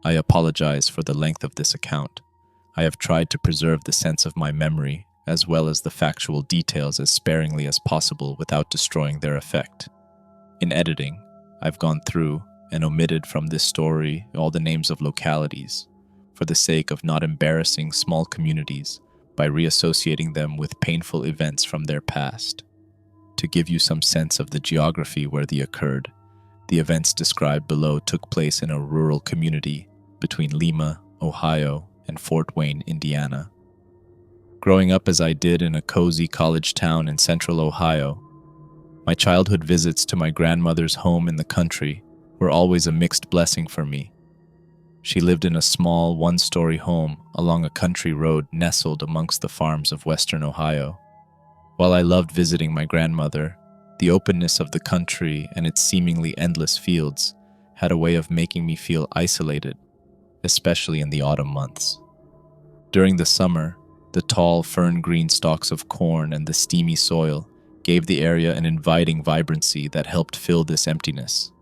I apologize for the length of this account. I have tried to preserve the sense of my memory, as well as the factual details as sparingly as possible without destroying their effect. In editing, I've gone through and omitted from this story all the names of localities, for the sake of not embarrassing small communities by reassociating them with painful events from their past. To give you some sense of the geography where they occurred, the events described below took place in a rural community between Lima, Ohio, and Fort Wayne, Indiana. Growing up as I did in a cozy college town in central Ohio, my childhood visits to my grandmother's home in the country were always a mixed blessing for me. She lived in a small, one-story home along a country road nestled amongst the farms of western Ohio. While I loved visiting my grandmother, the openness of the country and its seemingly endless fields had a way of making me feel isolated, especially in the autumn months. During the summer, the tall fern-green stalks of corn and the steamy soil gave the area an inviting vibrancy that helped fill this emptiness.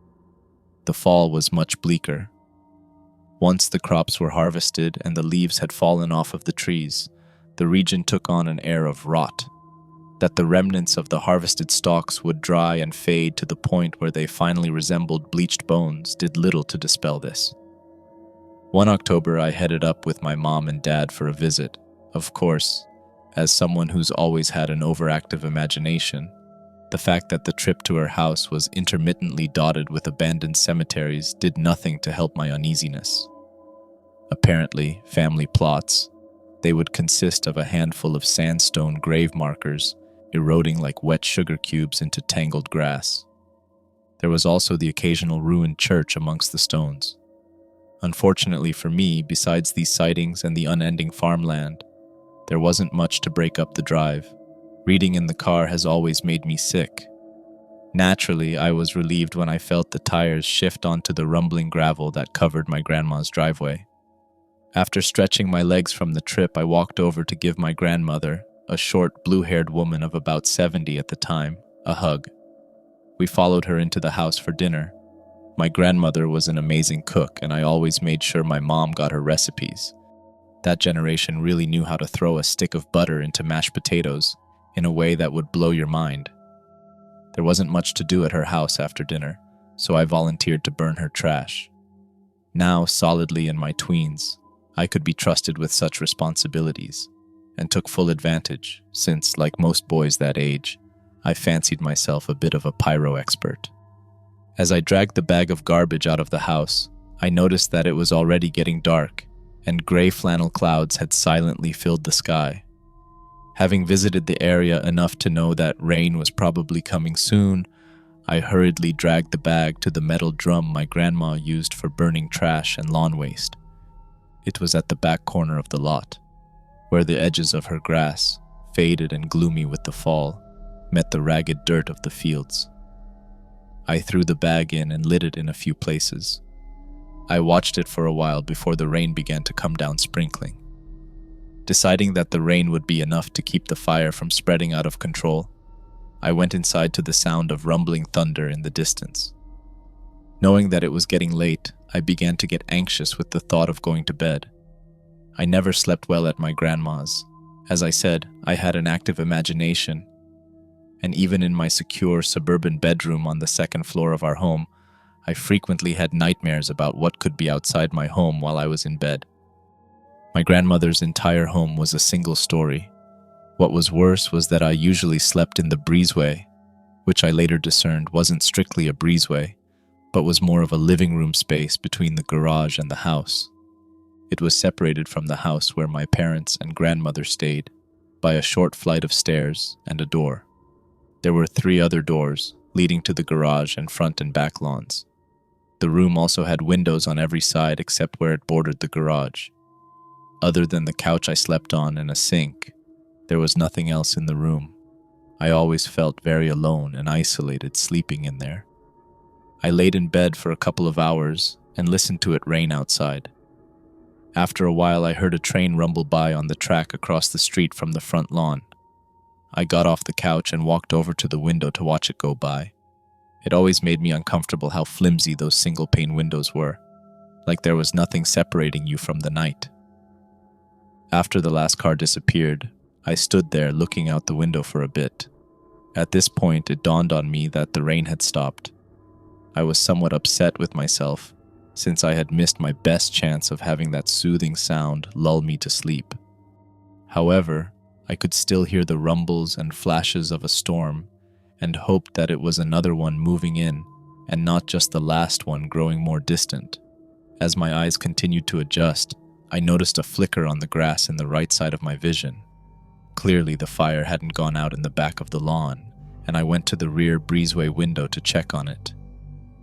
The fall was much bleaker. Once the crops were harvested and the leaves had fallen off of the trees, the region took on an air of rot, that the remnants of the harvested stalks would dry and fade to the point where they finally resembled bleached bones did little to dispel this. One October, I headed up with my mom and dad for a visit. Of course, as someone who's always had an overactive imagination, the fact that the trip to her house was intermittently dotted with abandoned cemeteries did nothing to help my uneasiness. Apparently, family plots, they would consist of a handful of sandstone grave markers eroding like wet sugar cubes into tangled grass. There was also the occasional ruined church amongst the stones. Unfortunately for me, besides these sightings and the unending farmland, there wasn't much to break up the drive. Reading in the car has always made me sick. Naturally, I was relieved when I felt the tires shift onto the rumbling gravel that covered my grandma's driveway. After stretching my legs from the trip, I walked over to give my grandmother, a short, blue-haired woman of about 70 at the time, a hug. We followed her into the house for dinner. My grandmother was an amazing cook, and I always made sure my mom got her recipes. That generation really knew how to throw a stick of butter into mashed potatoes in a way that would blow your mind. There wasn't much to do at her house after dinner, so I volunteered to burn her trash. Now, solidly in my tweens, I could be trusted with such responsibilities, and took full advantage, since, like most boys that age, I fancied myself a bit of a pyro expert. As I dragged the bag of garbage out of the house, I noticed that it was already getting dark, and gray flannel clouds had silently filled the sky. Having visited the area enough to know that rain was probably coming soon, I hurriedly dragged the bag to the metal drum my grandma used for burning trash and lawn waste. It was at the back corner of the lot, where the edges of her grass, faded and gloomy with the fall, met the ragged dirt of the fields. I threw the bag in and lit it in a few places. I watched it for a while before the rain began to come down sprinkling. Deciding that the rain would be enough to keep the fire from spreading out of control, I went inside to the sound of rumbling thunder in the distance. Knowing that it was getting late, I began to get anxious with the thought of going to bed. I never slept well at my grandma's. As I said, I had an active imagination, and even in my secure suburban bedroom on the second floor of our home, I frequently had nightmares about what could be outside my home while I was in bed. My grandmother's entire home was a single story. What was worse was that I usually slept in the breezeway, which I later discerned wasn't strictly a breezeway, but was more of a living room space between the garage and the house. It was separated from the house where my parents and grandmother stayed by a short flight of stairs and a door. There were 3 other doors leading to the garage and front and back lawns. The room also had windows on every side except where it bordered the garage. Other than the couch I slept on and a sink, there was nothing else in the room. I always felt very alone and isolated sleeping in there. I laid in bed for a couple of hours and listened to it rain outside. After a while, I heard a train rumble by on the track across the street from the front lawn. I got off the couch and walked over to the window to watch it go by. It always made me uncomfortable how flimsy those single-pane windows were, like there was nothing separating you from the night. After the last car disappeared, I stood there looking out the window for a bit. At this point, it dawned on me that the rain had stopped. I was somewhat upset with myself, since I had missed my best chance of having that soothing sound lull me to sleep. However, I could still hear the rumbles and flashes of a storm, and hoped that it was another one moving in, and not just the last one growing more distant. As my eyes continued to adjust, I noticed a flicker on the grass in the right side of my vision. Clearly, the fire hadn't gone out in the back of the lawn, and I went to the rear breezeway window to check on it.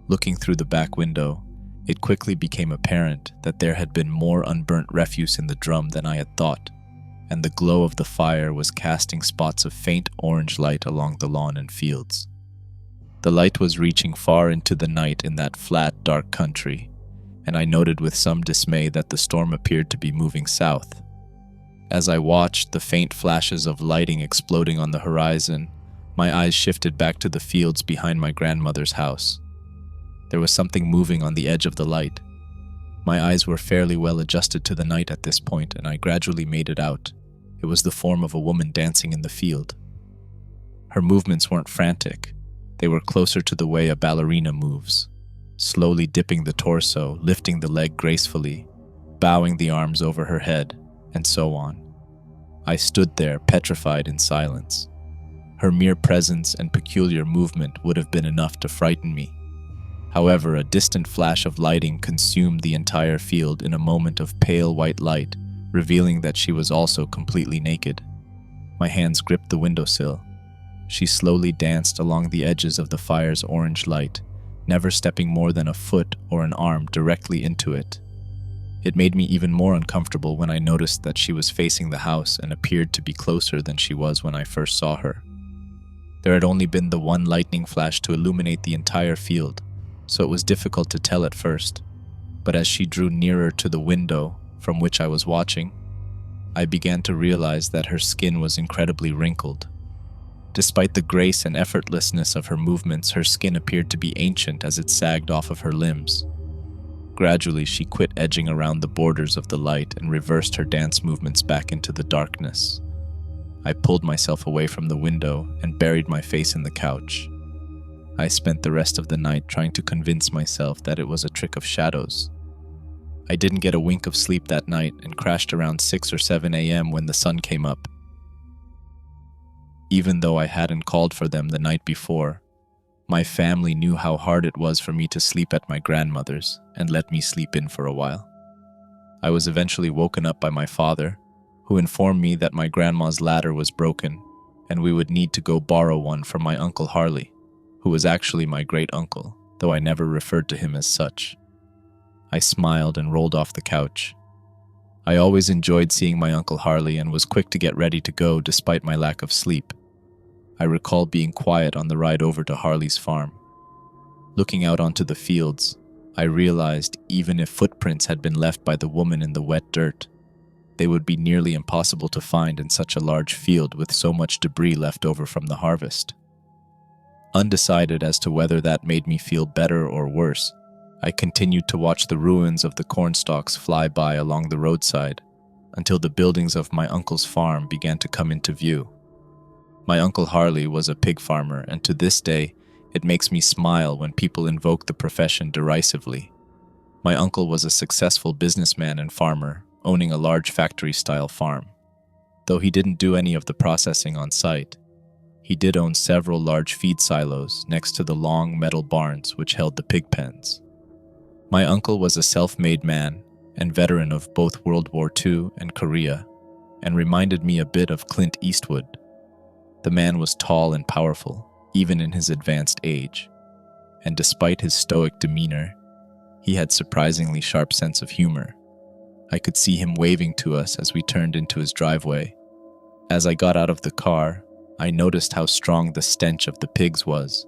Looking through the back window, it quickly became apparent that there had been more unburnt refuse in the drum than I had thought, and the glow of the fire was casting spots of faint orange light along the lawn and fields. The light was reaching far into the night in that flat, dark country, and I noted with some dismay that the storm appeared to be moving south. As I watched the faint flashes of lighting exploding on the horizon, my eyes shifted back to the fields behind my grandmother's house. There was something moving on the edge of the light. My eyes were fairly well adjusted to the night at this point, and I gradually made it out. It was the form of a woman dancing in the field. Her movements weren't frantic. They were closer to the way a ballerina moves, slowly dipping the torso, lifting the leg gracefully, bowing the arms over her head, and so on. I stood there, petrified in silence. Her mere presence and peculiar movement would have been enough to frighten me. However, a distant flash of lighting consumed the entire field in a moment of pale white light, revealing that she was also completely naked. My hands gripped the windowsill. She slowly danced along the edges of the fire's orange light, never stepping more than a foot or an arm directly into it. It made me even more uncomfortable when I noticed that she was facing the house and appeared to be closer than she was when I first saw her. There had only been the one lightning flash to illuminate the entire field, so it was difficult to tell at first. But as she drew nearer to the window from which I was watching, I began to realize that her skin was incredibly wrinkled. Despite the grace and effortlessness of her movements, her skin appeared to be ancient as it sagged off of her limbs. Gradually, she quit edging around the borders of the light and reversed her dance movements back into the darkness. I pulled myself away from the window and buried my face in the couch. I spent the rest of the night trying to convince myself that it was a trick of shadows. I didn't get a wink of sleep that night and crashed around 6 or 7 a.m. when the sun came up. Even though I hadn't called for them the night before, my family knew how hard it was for me to sleep at my grandmother's and let me sleep in for a while. I was eventually woken up by my father, who informed me that my grandma's ladder was broken and we would need to go borrow one from my Uncle Harley, who was actually my great-uncle, though I never referred to him as such. I smiled and rolled off the couch. I always enjoyed seeing my Uncle Harley and was quick to get ready to go despite my lack of sleep. I recall being quiet on the ride over to Harley's farm. Looking out onto the fields, I realized even if footprints had been left by the woman in the wet dirt, they would be nearly impossible to find in such a large field with so much debris left over from the harvest. Undecided as to whether that made me feel better or worse, I continued to watch the ruins of the cornstalks fly by along the roadside until the buildings of my uncle's farm began to come into view. My Uncle Harley was a pig farmer, and to this day, it makes me smile when people invoke the profession derisively. My uncle was a successful businessman and farmer, owning a large factory-style farm. Though he didn't do any of the processing on site, he did own several large feed silos next to the long metal barns which held the pig pens. My uncle was a self-made man and veteran of both World War II and Korea, and reminded me a bit of Clint Eastwood. The man was tall and powerful, even in his advanced age, and despite his stoic demeanor, he had surprisingly sharp sense of humor. I could see him waving to us as we turned into his driveway. As I got out of the car, I noticed how strong the stench of the pigs was.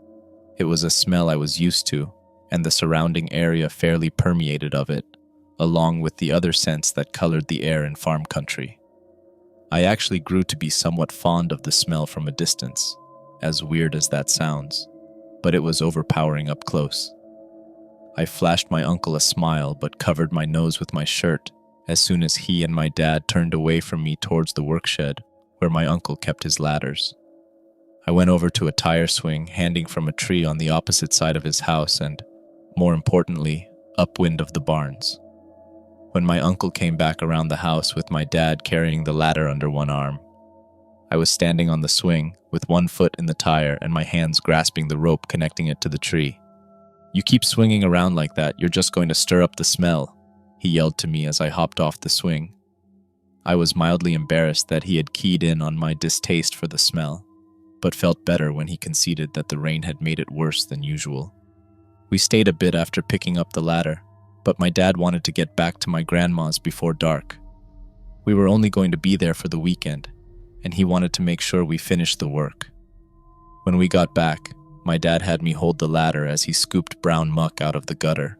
It was a smell I was used to, and the surrounding area fairly permeated of it, along with the other scents that colored the air in farm country. I actually grew to be somewhat fond of the smell from a distance, as weird as that sounds, but it was overpowering up close. I flashed my uncle a smile but covered my nose with my shirt as soon as he and my dad turned away from me towards the workshed where my uncle kept his ladders. I went over to a tire swing hanging from a tree on the opposite side of his house and, more importantly, upwind of the barns. When my uncle came back around the house with my dad carrying the ladder under one arm, I was standing on the swing with one foot in the tire and my hands grasping the rope connecting it to the tree. "You keep swinging around like that, you're just going to stir up the smell," he yelled to me as I hopped off the swing. I was mildly embarrassed that he had keyed in on my distaste for the smell, but felt better when he conceded that the rain had made it worse than usual. We stayed a bit after picking up the ladder, but my dad wanted to get back to my grandma's before dark. We were only going to be there for the weekend, and he wanted to make sure we finished the work. When we got back, my dad had me hold the ladder as he scooped brown muck out of the gutter.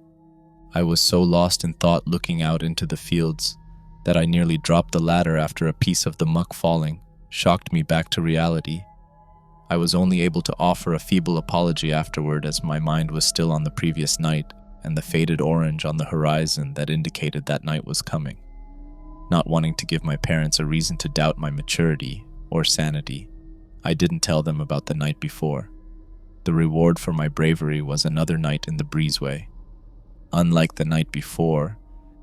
I was so lost in thought looking out into the fields that I nearly dropped the ladder after a piece of the muck falling shocked me back to reality. I was only able to offer a feeble apology afterward as my mind was still on the previous night and the faded orange on the horizon that indicated that night was coming. Not wanting to give my parents a reason to doubt my maturity or sanity, I didn't tell them about the night before. The reward for my bravery was another night in the breezeway. Unlike the night before,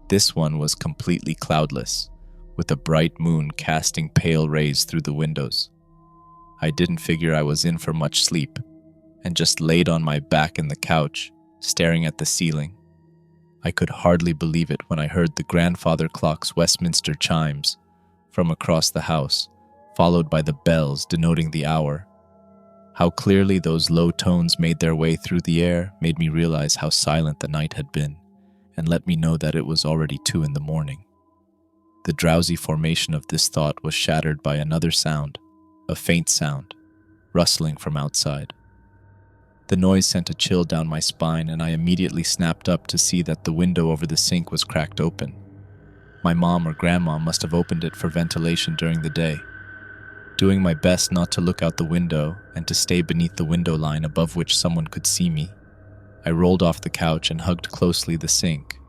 this one was completely cloudless, with a bright moon casting pale rays through the windows. I didn't figure I was in for much sleep, and just laid on my back in the couch, staring at the ceiling. I could hardly believe it when I heard the grandfather clock's Westminster chimes from across the house, followed by the bells denoting the hour. How clearly those low tones made their way through the air made me realize how silent the night had been, and let me know that it was already 2 a.m. The drowsy formation of this thought was shattered by another sound, a faint sound, rustling from outside. The noise sent a chill down my spine, and I immediately snapped up to see that the window over the sink was cracked open. My mom or grandma must have opened it for ventilation during the day. Doing my best not to look out the window and to stay beneath the window line above which someone could see me, I rolled off the couch and hugged closely the sink.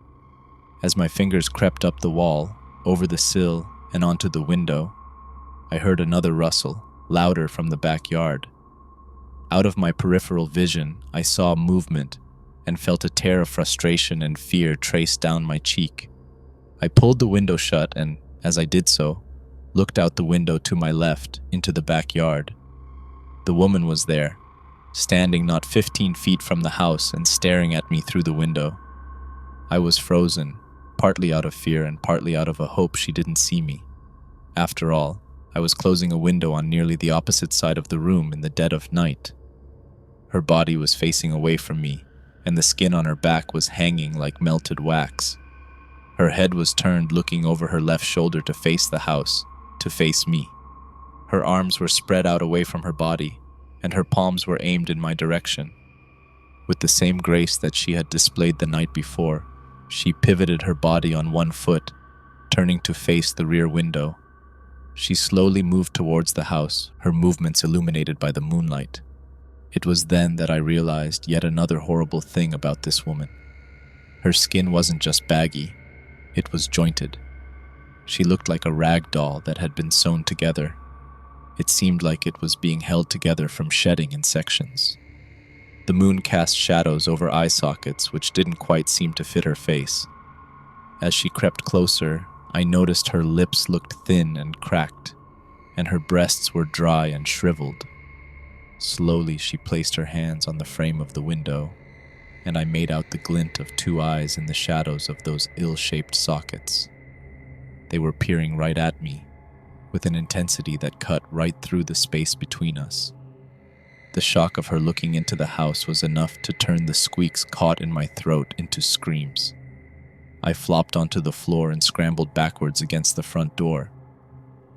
As my fingers crept up the wall, over the sill, and onto the window, I heard another rustle, louder from the backyard. Out of my peripheral vision, I saw movement and felt a tear of frustration and fear trace down my cheek. I pulled the window shut and, as I did so, looked out the window to my left into the backyard. The woman was there, standing not 15 feet from the house and staring at me through the window. I was frozen, partly out of fear and partly out of a hope she didn't see me. After all, I was closing a window on nearly the opposite side of the room in the dead of night. Her body was facing away from me, and the skin on her back was hanging like melted wax. Her head was turned looking over her left shoulder to face the house, to face me. Her arms were spread out away from her body, and her palms were aimed in my direction. With the same grace that she had displayed the night before, she pivoted her body on one foot, turning to face the rear window. She slowly moved towards the house, her movements illuminated by the moonlight. It was then that I realized yet another horrible thing about this woman. Her skin wasn't just baggy, it was jointed. She looked like a rag doll that had been sewn together. It seemed like it was being held together from shedding in sections. The moon cast shadows over eye sockets which didn't quite seem to fit her face. As she crept closer, I noticed her lips looked thin and cracked, and her breasts were dry and shriveled. Slowly she placed her hands on the frame of the window, and I made out the glint of 2 eyes in the shadows of those ill-shaped sockets. They were peering right at me, with an intensity that cut right through the space between us. The shock of her looking into the house was enough to turn the squeaks caught in my throat into screams. I flopped onto the floor and scrambled backwards against the front door.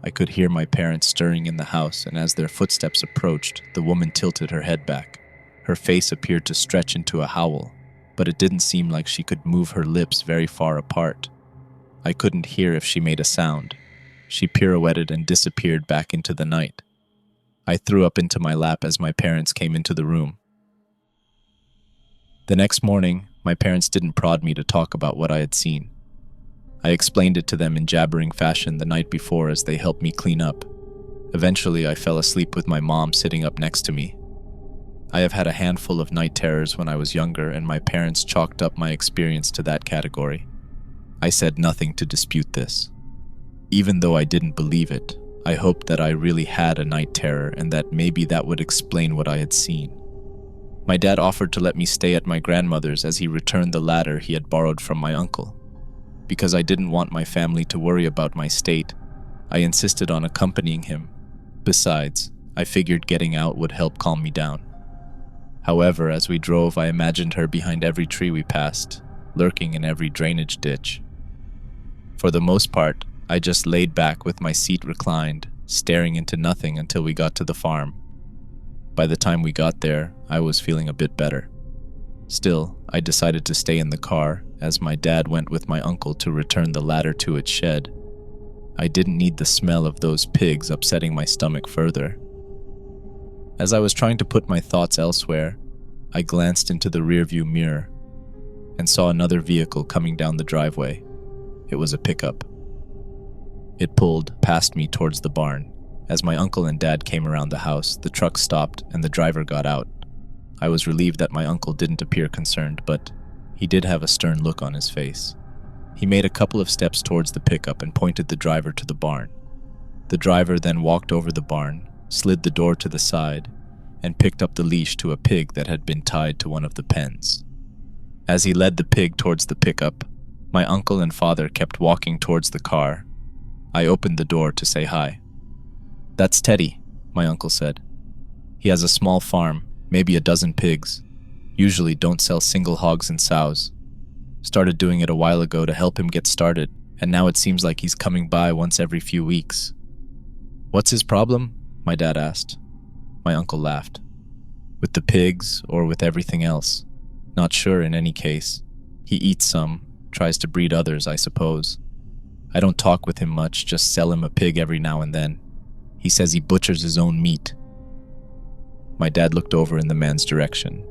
I could hear my parents stirring in the house, and as their footsteps approached, the woman tilted her head back. Her face appeared to stretch into a howl, but it didn't seem like she could move her lips very far apart. I couldn't hear if she made a sound. She pirouetted and disappeared back into the night. I threw up into my lap as my parents came into the room. The next morning, My parents didn't prod me to talk about what I had seen. I explained it to them in jabbering fashion the night before as they helped me clean up. Eventually, I fell asleep with my mom sitting up next to me. I have had a handful of night terrors when I was younger, and my parents chalked up my experience to that category. I said nothing to dispute this. Even though I didn't believe it, I hoped that I really had a night terror and that maybe that would explain what I had seen. My dad offered to let me stay at my grandmother's as he returned the ladder he had borrowed from my uncle. Because I didn't want my family to worry about my state, I insisted on accompanying him. Besides, I figured getting out would help calm me down. However, as we drove, I imagined her behind every tree we passed, lurking in every drainage ditch. For the most part, I just laid back with my seat reclined, staring into nothing until we got to the farm. By the time we got there, I was feeling a bit better. Still, I decided to stay in the car, as my dad went with my uncle to return the ladder to its shed. I didn't need the smell of those pigs upsetting my stomach further. As I was trying to put my thoughts elsewhere, I glanced into the rearview mirror and saw another vehicle coming down the driveway. It was a pickup. It pulled past me towards the barn. As my uncle and dad came around the house, the truck stopped and the driver got out. I was relieved that my uncle didn't appear concerned, but he did have a stern look on his face. He made a couple of steps towards the pickup and pointed the driver to the barn. The driver then walked over the barn, slid the door to the side, and picked up the leash to a pig that had been tied to one of the pens. As he led the pig towards the pickup, my uncle and father kept walking towards the car. I opened the door to say hi. "That's Teddy," my uncle said. "He has a small farm, maybe a dozen pigs. Usually don't sell single hogs and sows. Started doing it a while ago to help him get started, and now it seems like he's coming by once every few weeks." "What's his problem?" my dad asked. My uncle laughed. "With the pigs or with everything else? Not sure in any case. He eats some, tries to breed others, I suppose. I don't talk with him much, just sell him a pig every now and then. He says he butchers his own meat." My dad looked over in the man's direction.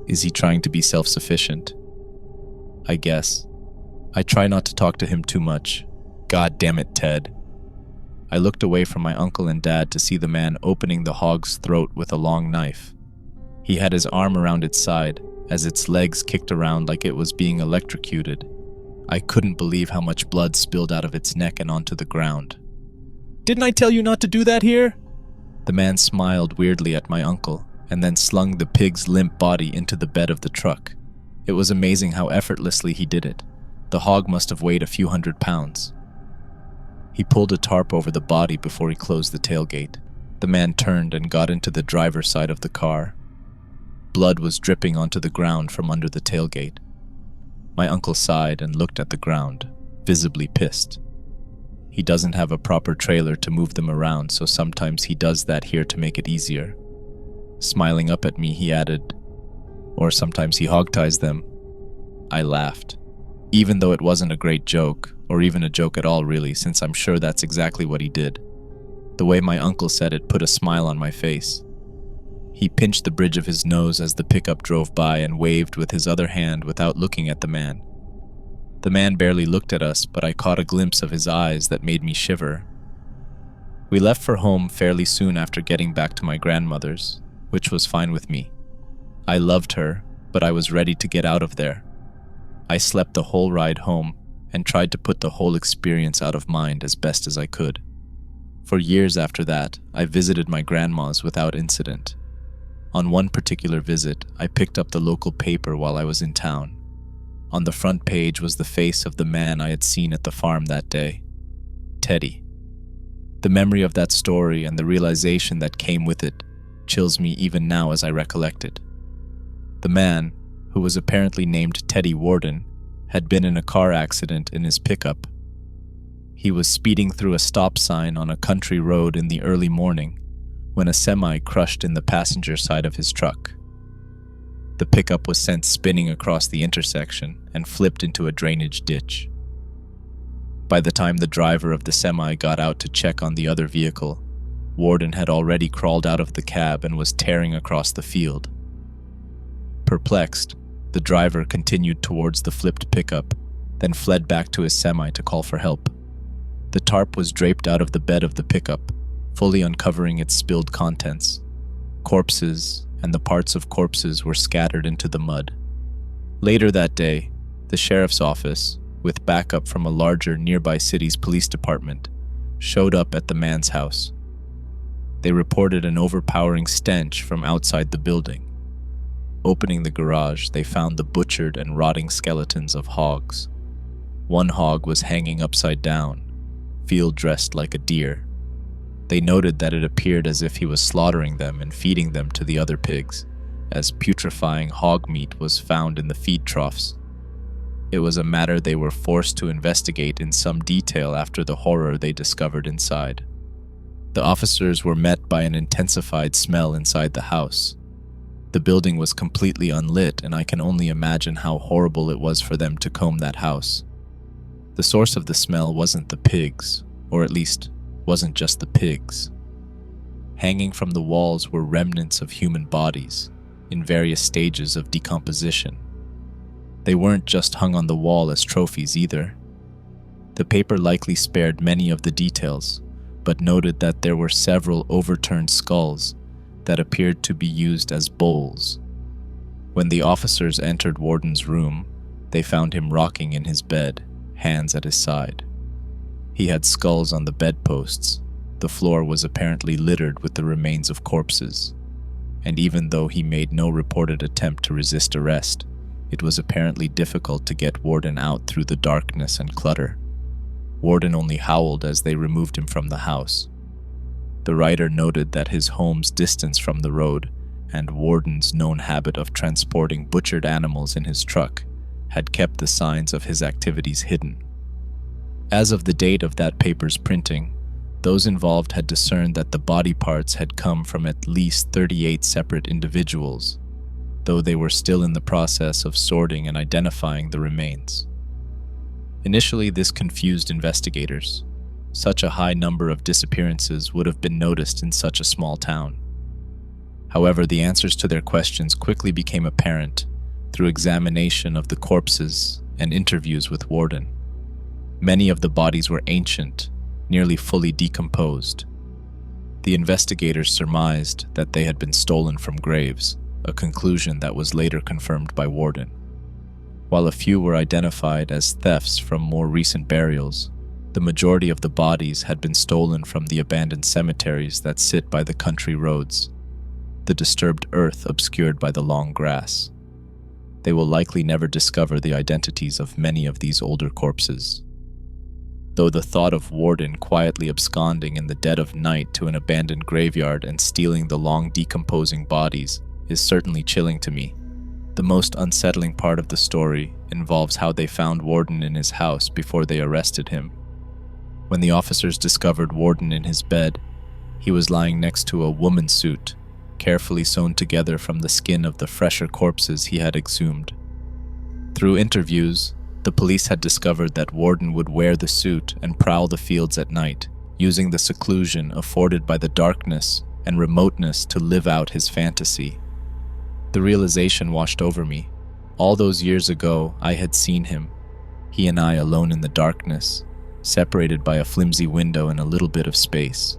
"Is he trying to be self-sufficient?" "I guess. I try not to talk to him too much. God damn it, Ted." I looked away from my uncle and dad to see the man opening the hog's throat with a long knife. He had his arm around its side, as its legs kicked around like it was being electrocuted. I couldn't believe how much blood spilled out of its neck and onto the ground. "Didn't I tell you not to do that here?" The man smiled weirdly at my uncle, and then slung the pig's limp body into the bed of the truck. It was amazing how effortlessly he did it. The hog must have weighed a few hundred pounds. He pulled a tarp over the body before he closed the tailgate. The man turned and got into the driver's side of the car. Blood was dripping onto the ground from under the tailgate. My uncle sighed and looked at the ground, visibly pissed. He doesn't have a proper trailer to move them around, so sometimes he does that here to make it easier. Smiling up at me, he added, "Or sometimes he hog-ties them." I laughed, even though it wasn't a great joke, or even a joke at all really, since I'm sure that's exactly what he did. The way my uncle said it put a smile on my face. He pinched the bridge of his nose as the pickup drove by and waved with his other hand without looking at the man. The man barely looked at us, but I caught a glimpse of his eyes that made me shiver. We left for home fairly soon after getting back to my grandmother's, which was fine with me. I loved her, but I was ready to get out of there. I slept the whole ride home and tried to put the whole experience out of mind as best as I could. For years after that, I visited my grandma's without incident. On one particular visit, I picked up the local paper while I was in town. On the front page was the face of the man I had seen at the farm that day, Teddy. The memory of that story and the realization that came with it chills me even now as I recollect it. The man, who was apparently named Teddy Warden, had been in a car accident in his pickup. He was speeding through a stop sign on a country road in the early morning when a semi crushed in the passenger side of his truck. The pickup was sent spinning across the intersection and flipped into a drainage ditch. By the time the driver of the semi got out to check on the other vehicle, Warden had already crawled out of the cab and was tearing across the field. Perplexed, The driver continued towards the flipped pickup, then fled back to his semi to call for help. The tarp was draped out of the bed of the pickup, fully uncovering its spilled contents. Corpses and the parts of corpses were scattered into the mud. Later that day, the sheriff's office, with backup from a larger nearby city's police department, showed up at the man's house. They reported an overpowering stench from outside the building. Opening the garage, they found the butchered and rotting skeletons of hogs. One hog was hanging upside down, field-dressed like a deer. They noted that it appeared as if he was slaughtering them and feeding them to the other pigs, as putrefying hog meat was found in the feed troughs. It was a matter they were forced to investigate in some detail after the horror they discovered inside. The officers were met by an intensified smell inside the house. The building was completely unlit, and I can only imagine how horrible it was for them to comb that house. The source of the smell wasn't the pigs, or at least wasn't just the pigs. Hanging from the walls were remnants of human bodies, in various stages of decomposition. They weren't just hung on the wall as trophies either. The paper likely spared many of the details, but noted that there were several overturned skulls that appeared to be used as bowls. When the officers entered Warden's room, they found him rocking in his bed, hands at his side. He had skulls on the bedposts. The floor was apparently littered with the remains of corpses, and even though he made no reported attempt to resist arrest, it was apparently difficult to get Warden out through the darkness and clutter. Warden only howled as they removed him from the house. The writer noted that his home's distance from the road and Warden's known habit of transporting butchered animals in his truck had kept the signs of his activities hidden. As of the date of that paper's printing, those involved had discerned that the body parts had come from at least 38 separate individuals, though they were still in the process of sorting and identifying the remains. Initially, this confused investigators. Such a high number of disappearances would have been noticed in such a small town. However, the answers to their questions quickly became apparent through examination of the corpses and interviews with Warden. Many of the bodies were ancient, nearly fully decomposed. The investigators surmised that they had been stolen from graves, a conclusion that was later confirmed by Warden. While a few were identified as thefts from more recent burials, the majority of the bodies had been stolen from the abandoned cemeteries that sit by the country roads, the disturbed earth obscured by the long grass. They will likely never discover the identities of many of these older corpses. Though the thought of Warden quietly absconding in the dead of night to an abandoned graveyard and stealing the long decomposing bodies is certainly chilling to me, the most unsettling part of the story involves how they found Warden in his house before they arrested him. When the officers discovered Warden in his bed, he was lying next to a woman's suit, carefully sewn together from the skin of the fresher corpses he had exhumed. Through interviews, the police had discovered that Warden would wear the suit and prowl the fields at night, using the seclusion afforded by the darkness and remoteness to live out his fantasy. The realization washed over me. All those years ago, I had seen him, he and I alone in the darkness, separated by a flimsy window and a little bit of space.